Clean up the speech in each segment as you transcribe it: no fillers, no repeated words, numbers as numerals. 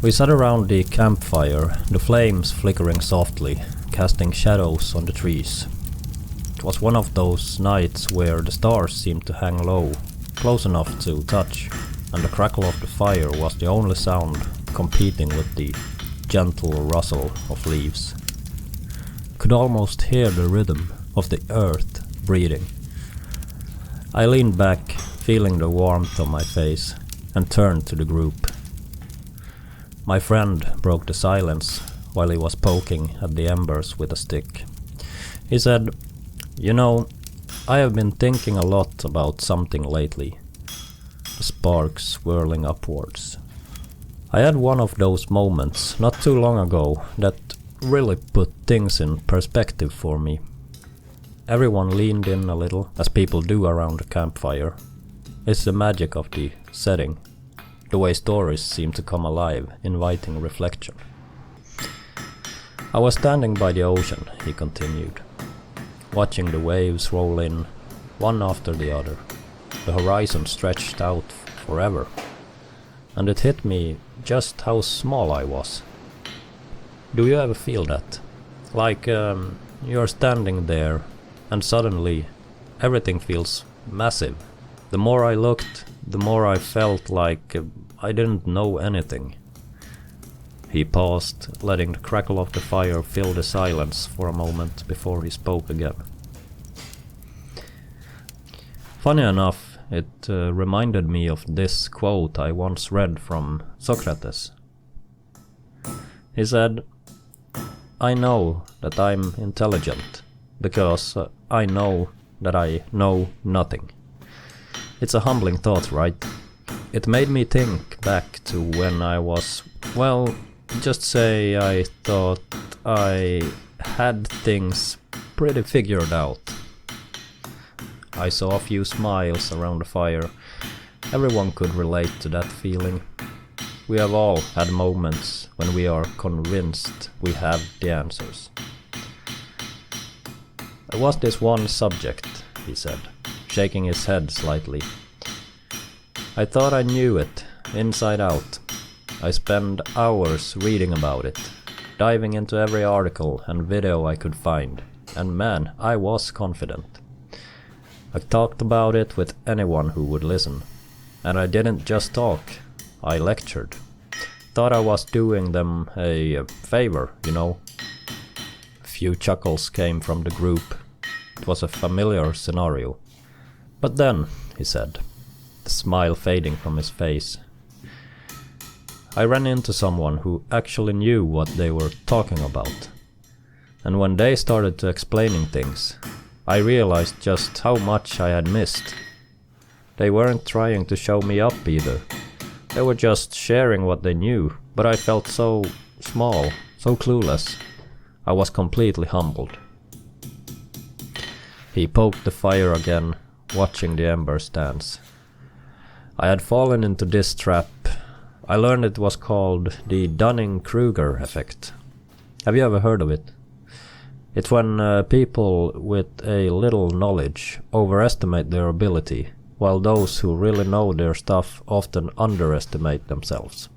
We sat around the campfire, the flames flickering softly, casting shadows on the trees. It was one of those nights where the stars seemed to hang low, close enough to touch, and the crackle of the fire was the only sound competing with the gentle rustle of leaves. Could almost hear the rhythm of the earth breathing. I leaned back, feeling the warmth on my face, and turned to the group. My friend broke the silence while he was poking at the embers with a stick. He said, "You know, I have been thinking a lot about something lately." The sparks swirling upwards. I had one of those moments not too long ago that really put things in perspective for me. Everyone leaned in a little, as people do around a campfire. It's the magic of the setting. The way stories seem to come alive, inviting reflection. I was standing by the ocean, he continued, watching the waves roll in, one after the other. The horizon stretched out forever, and it hit me just how small I was. Do you ever feel that? Like you're standing there, and suddenly everything feels massive. The more I looked, the more I felt like I didn't know anything. He paused, letting the crackle of the fire fill the silence for a moment before he spoke again. Funny enough, it reminded me of this quote I once read from Socrates. He said, "I know that I'm intelligent, because I know that I know nothing." It's a humbling thought, right? It made me think back to when I was, well, just say I thought I had things pretty figured out. I saw a few smiles around the fire. Everyone could relate to that feeling. We have all had moments when we are convinced we have the answers. There was this one subject, he said, shaking his head slightly. I thought I knew it, inside out. I spent hours reading about it, diving into every article and video I could find, and man, I was confident. I talked about it with anyone who would listen, and I didn't just talk, I lectured. Thought I was doing them a favor, you know. A few chuckles came from the group. It was a familiar scenario. But then, he said, the smile fading from his face, I ran into someone who actually knew what they were talking about. And when they started to explaining things, I realized just how much I had missed. They weren't trying to show me up either. They were just sharing what they knew, but I felt so small, so clueless. I was completely humbled. He poked the fire again, watching the embers dance. I had fallen into this trap. I learned it was called the Dunning-Kruger effect. Have you ever heard of it? It's when people with a little knowledge overestimate their ability, while those who really know their stuff often underestimate themselves.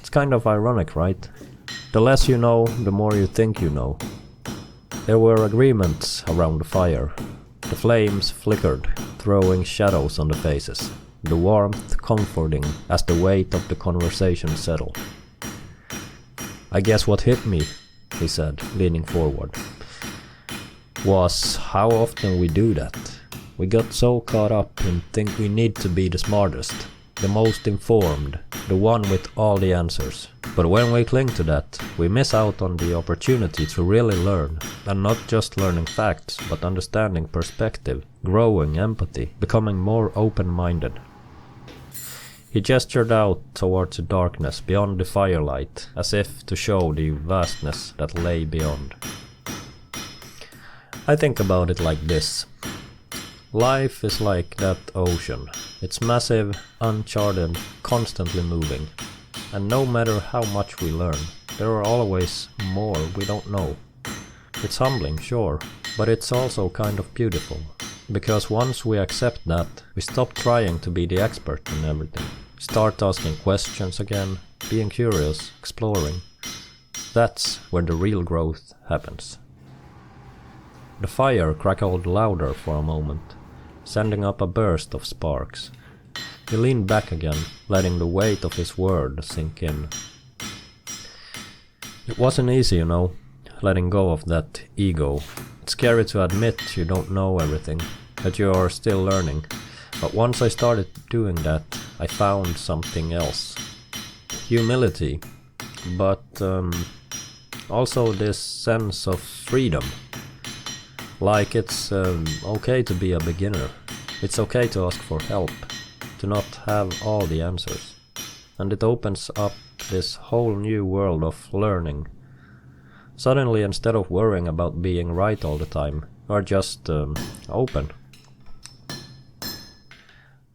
It's kind of ironic, right? The less you know, the more you think you know. There were agreements around the fire. The flames flickered, throwing shadows on the faces, the warmth comforting as the weight of the conversation settled. I guess what hit me, he said, leaning forward, was how often we do that. We got so caught up in think we need to be the smartest, the most informed, the one with all the answers. But when we cling to that, we miss out on the opportunity to really learn, and not just learning facts, but understanding perspective, growing empathy, becoming more open-minded. He gestured out towards the darkness beyond the firelight, as if to show the vastness that lay beyond. I think about it like this. Life is like that ocean. It's massive, uncharted, constantly moving. And no matter how much we learn, there are always more we don't know. It's humbling, sure, but it's also kind of beautiful. Because once we accept that, we stop trying to be the expert in everything. Start asking questions again, being curious, exploring. That's where the real growth happens. The fire crackled louder for a moment, sending up a burst of sparks. He leaned back again, letting the weight of his word sink in. It wasn't easy, letting go of that ego. It's scary to admit you don't know everything, that you are still learning. But once I started doing that, I found something else. Humility, but also this sense of freedom. Like it's okay to be a beginner. It's okay to ask for help, to not have all the answers. And it opens up this whole new world of learning. Suddenly, instead of worrying about being right all the time, you're just open.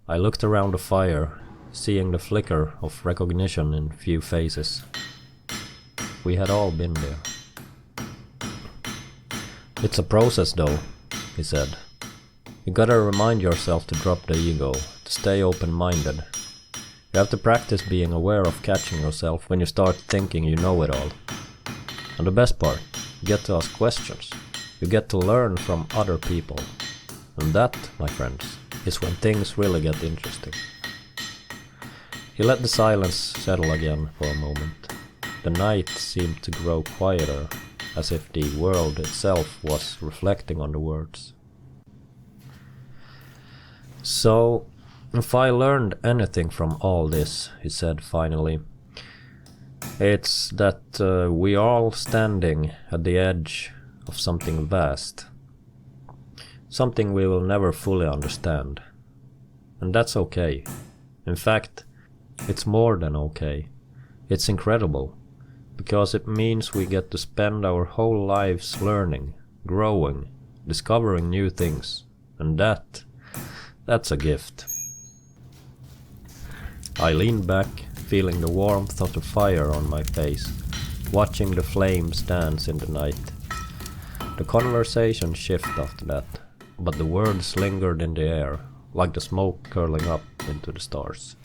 I looked around the fire, seeing the flicker of recognition in few faces. We had all been there. It's a process though, he said. You gotta remind yourself to drop the ego, to stay open-minded. You have to practice being aware of catching yourself when you start thinking you know it all. And the best part, you get to ask questions. You get to learn from other people. And that, my friends, is when things really get interesting. He let the silence settle again for a moment. The night seemed to grow quieter, as if the world itself was reflecting on the words. So, if I learned anything from all this, he said finally, it's that we are all standing at the edge of something vast. Something we will never fully understand. And that's okay. In fact, it's more than okay. It's incredible. Because it means we get to spend our whole lives learning, growing, discovering new things. And that's a gift. I leaned back, feeling the warmth of the fire on my face, watching the flames dance in the night. The conversation shifted after that, but the words lingered in the air, like the smoke curling up into the stars.